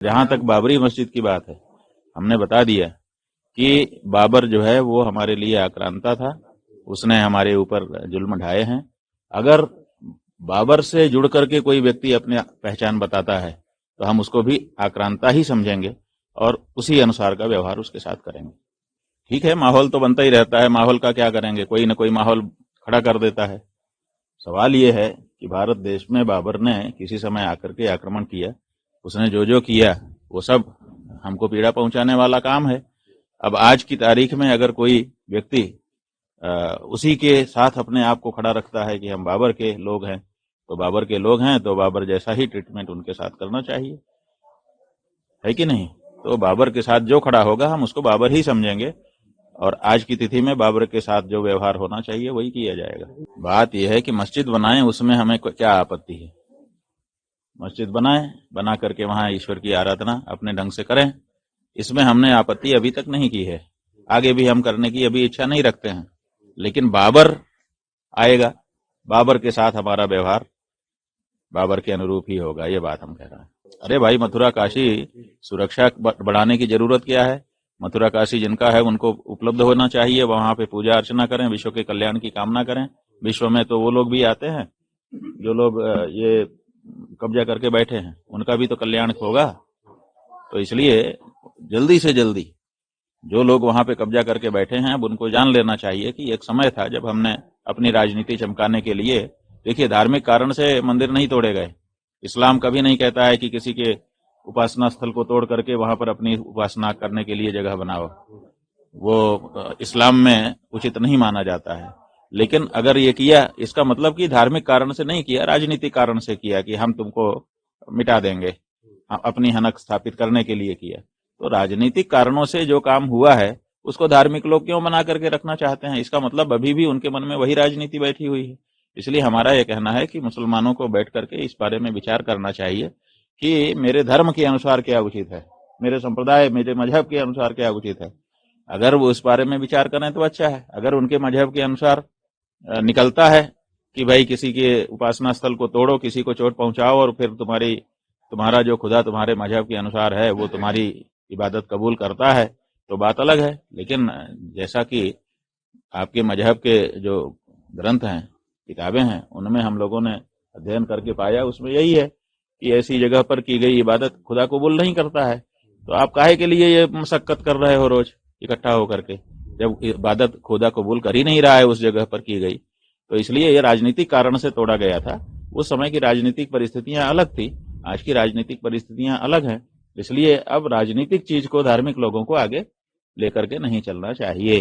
जहां तक बाबरी मस्जिद की बात है, हमने बता दिया कि बाबर जो है वो हमारे लिए आक्रांता था, उसने हमारे ऊपर जुल्म ढाए हैं। अगर बाबर से जुड़ करके कोई व्यक्ति अपनी पहचान बताता है तो हम उसको भी आक्रांता ही समझेंगे और उसी अनुसार का व्यवहार उसके साथ करेंगे। ठीक है, माहौल तो बनता ही रहता है, माहौल का क्या करेंगे, कोई न कोई माहौल खड़ा कर देता है। सवाल यह है कि भारत देश में बाबर ने किसी समय आकर के आक्रमण किया, उसने जो जो किया वो सब हमको पीड़ा पहुंचाने वाला काम है। अब आज की तारीख में अगर कोई व्यक्ति उसी के साथ अपने आप को खड़ा रखता है कि हम बाबर के लोग हैं, तो बाबर के लोग हैं तो बाबर जैसा ही ट्रीटमेंट उनके साथ करना चाहिए, है कि नहीं? तो बाबर के साथ जो खड़ा होगा हम उसको बाबर ही समझेंगे और आज की तिथि में बाबर के साथ जो व्यवहार होना चाहिए वही किया जाएगा। बात यह है कि मस्जिद बनाएं, उसमें हमें क्या आपत्ति है? मस्जिद बनाएं, बना करके वहां ईश्वर की आराधना अपने ढंग से करें, इसमें हमने आपत्ति अभी तक नहीं की है, आगे भी हम करने की अभी इच्छा नहीं रखते हैं। लेकिन बाबर आएगा, बाबर के साथ हमारा व्यवहार बाबर के अनुरूप ही होगा, ये बात हम कह रहे हैं। अरे भाई, मथुरा काशी सुरक्षा बढ़ाने की जरूरत क्या है? मथुरा काशी जिनका है उनको उपलब्ध होना चाहिए, वहां पे पूजा अर्चना करें, विश्व के कल्याण की कामना करें। विश्व में तो वो लोग भी आते हैं जो लोग ये कब्जा करके बैठे हैं, उनका भी तो कल्याण होगा। तो इसलिए जल्दी से जल्दी जो लोग वहां पे कब्जा करके बैठे हैं, अब उनको जान लेना चाहिए कि एक समय था जब हमने अपनी राजनीति चमकाने के लिए, देखिए, धार्मिक कारण से मंदिर नहीं तोड़े गए। इस्लाम कभी नहीं कहता है कि किसी के उपासना स्थल को तोड़ करके वहां पर अपनी उपासना करने के लिए जगह बनाओ, वो इस्लाम में उचित नहीं माना जाता है। लेकिन अगर ये किया, इसका मतलब कि धार्मिक कारण से नहीं किया, राजनीतिक कारण से किया कि हम तुमको मिटा देंगे, अपनी हनक स्थापित करने के लिए किया। तो राजनीतिक कारणों से जो काम हुआ है उसको धार्मिक लोग क्यों बना करके रखना चाहते हैं? इसका मतलब अभी भी उनके मन में वही राजनीति बैठी हुई है। इसलिए हमारा यह कहना है कि मुसलमानों को बैठ करके इस बारे में विचार करना चाहिए कि मेरे धर्म के अनुसार क्या उचित है, मेरे संप्रदाय, मेरे मजहब के अनुसार क्या उचित है। अगर वो इस बारे में विचार करें तो अच्छा है। अगर उनके मजहब के अनुसार निकलता है कि भाई किसी के उपासना स्थल को तोड़ो, किसी को चोट पहुंचाओ और फिर तुम्हारा जो खुदा तुम्हारे मजहब के अनुसार है वो तुम्हारी इबादत कबूल करता है, तो बात अलग है। लेकिन जैसा कि आपके मजहब के जो ग्रंथ हैं, किताबें हैं, उनमें हम लोगों ने अध्ययन करके पाया, उसमें यही है कि ऐसी जगह पर की गई इबादत खुदा कबूल नहीं करता है। तो आप काहे के लिए ये मशक्कत कर रहे हो रोज इकट्ठा होकर के, जब इबादत खुदा कबूल कर ही नहीं रहा है उस जगह पर की गई? तो इसलिए ये राजनीतिक कारण से तोड़ा गया था। उस समय की राजनीतिक परिस्थितियां अलग थी, आज की राजनीतिक परिस्थितियां अलग हैं। इसलिए अब राजनीतिक चीज को धार्मिक लोगों को आगे लेकर के नहीं चलना चाहिए।